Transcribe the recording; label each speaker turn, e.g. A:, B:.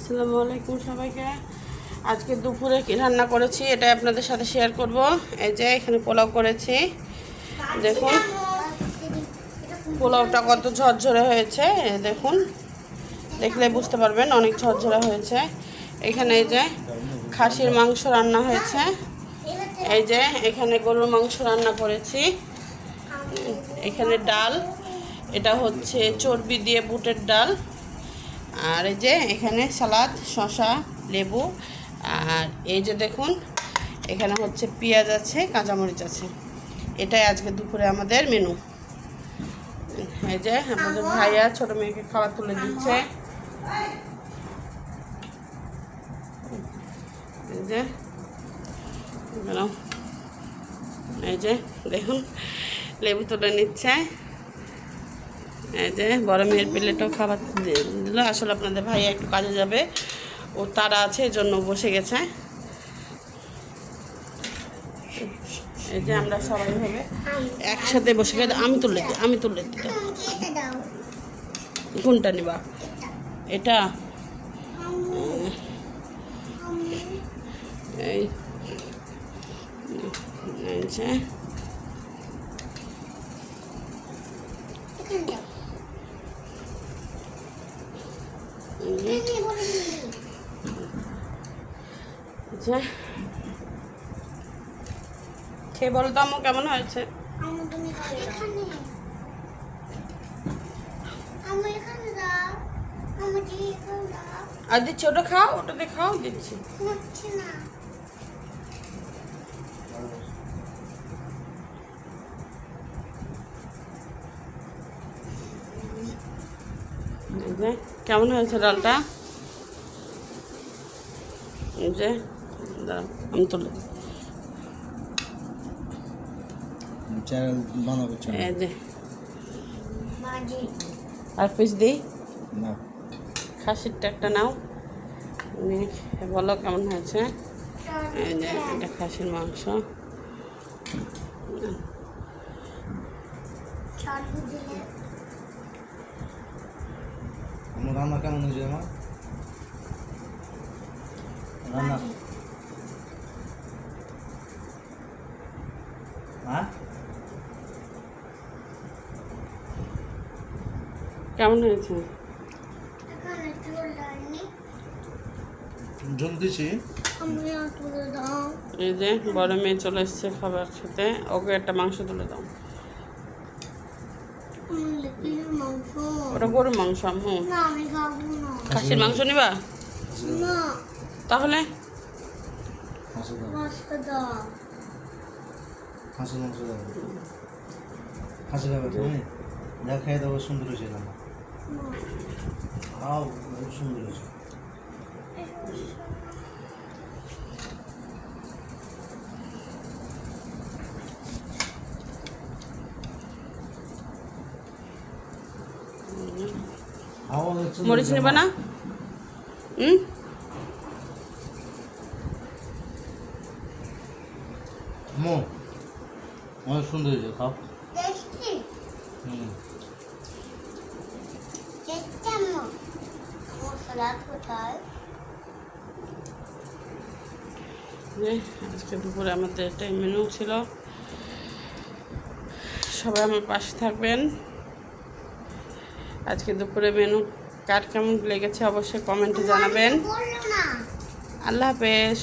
A: আসসালামু আলাইকুম সবাইকে। আজকে দুপুরে কি রান্না করেছি এটা আপনাদের সাথে শেয়ার করব। এই যে এখানে পোলাও করেছি, দেখুন পোলাওটা কত ঝরঝরে হয়েছে, দেখুন দেখলে বুঝতে পারবেন অনেক ঝরঝরে হয়েছে। এখানে এই যে খাসির মাংস রান্না হয়েছে, এই যে এখানে গরুর মাংস রান্না করেছি, এখানে ডাল, এটা হচ্ছে চর্বি দিয়ে বুটের ডাল, আর এই যে এখানে সালাদ, শসা, লেবু, আর এই যে দেখুন এখানে হচ্ছে পেঁয়াজ আছে, কাঁচামরিচ আছে। এটাই আজকে দুপুরে আমাদের মেনু। এই যে আমাদের ভাইয়া ছোট মেয়েকে খাবার তুলে দিচ্ছে। এই যে দেখুন লেবু তুলে নিচ্ছে। এই যে বড় মেয়ের প্লেটও খাবার দিল। আসলে আপনাদের ভাইয়া একটু কাজে যাবে, ও তারা আছে এই জন্য বসে গেছে। এই যে আমরা সবাই ভাবে একসাথে বসে গেছে। আমি তুলে দিই কোনটা নিবা? এটা এই যে খেয়ে বলো তো আম্মু কেমন হয়েছে? আর দিচ্ছি, ওটা খাও, ওটা দিয়ে খাও, দিচ্ছি। কেমন হয়েছে ডালটা? এই যে আমি তুলে আর পিস দিই, খাসিরটা একটা নাও, বলো কেমন হয়েছে। এই যে এটা খাসির মাংস,
B: রান্না কেমন হয়েছে আমার রান্না? হ্যাঁ
A: কেমন হয়েছে?
B: ঝোল দিছি।
A: এই যে বড় মেয়ে চলে এসছে খাবার খেতে, ওকে একটা মাংস তুলে দাও। ওটা গরুর মাংস আম্মু। খাসির মাংস নিবা? তাহলে
B: হাঁসের মাংস দাও, হাঁসের খাবে তুমি? যা খেয়ে দেবো, সুন্দর হয়েছে রান্না। খাও, খুব সুন্দর হয়েছে।
A: মরিচ নেবা না?
B: অনেক সুন্দর হয়েছে, খাও।
A: আজকে দুপুরে আমাদের এটাই মেনু ছিল। সবাই আমার পাশে থাকবেন। আজকে দুপুরে মেনু কার কেমন লেগেছে অবশ্যই কমেন্টে জানাবেন। আল্লাহ হাফেজ।